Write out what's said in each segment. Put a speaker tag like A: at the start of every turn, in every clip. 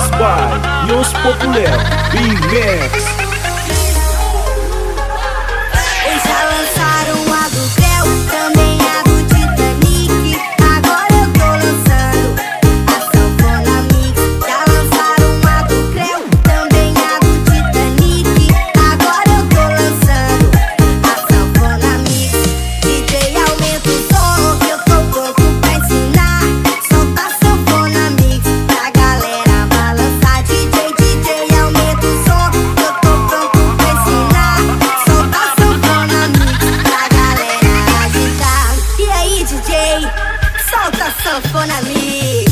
A: Performance by Yos Popular Remix.
B: Eles já lançaram a do Creu, também a do Titanic. Agora eu tô lançando a Sanfona Mix. Já lançaram a do Creu, também a do Titanic. Agora eu tô lançando a Sanfona Mix. DJ, aumenta o som, que eu tô pronto pra ensinar. Solta a Sanfona Mix pra galera balançar. DJ, aumenta o som, que eu tô pronto pra ensinar. Solta a Sanfona Mix pra galera agitar. E aí, DJ, solta a Sanfona Mix.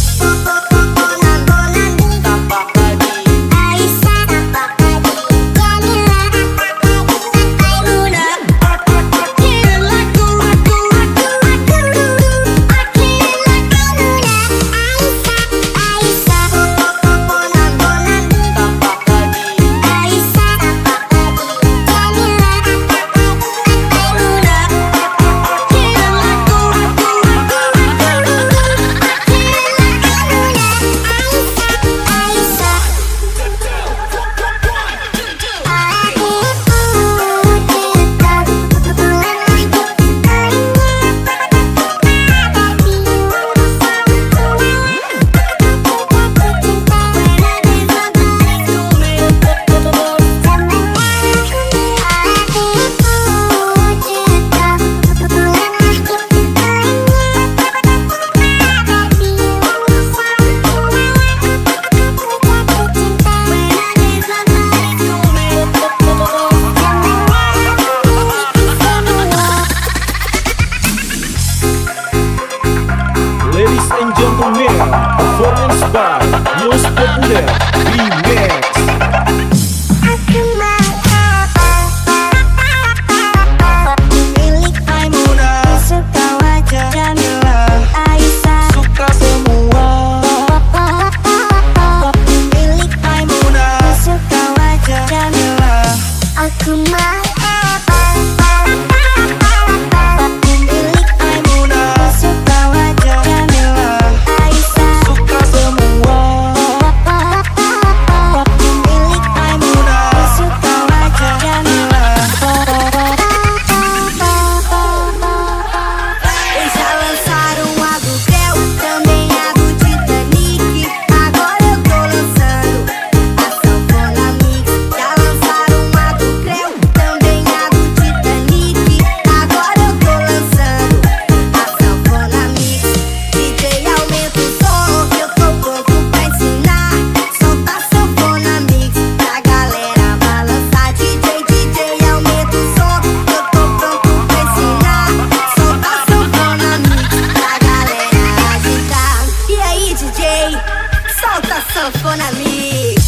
A: Ladies and gentlemen, performance by Yos Popular Remix. Solta a Sanfona Mix.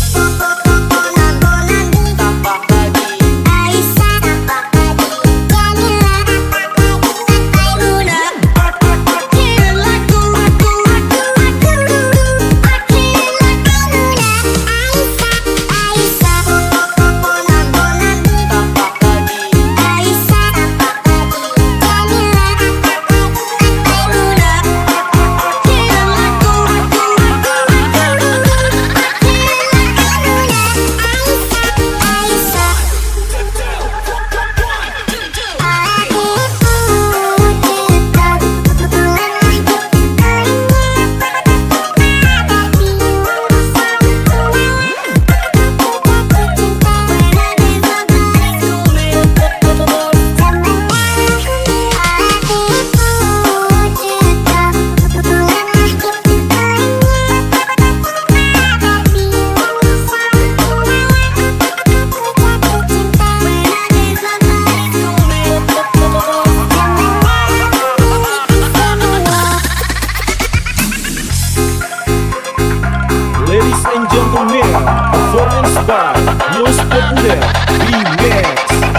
A: Ladies and gentlemen, performance by Yos Popular Remix.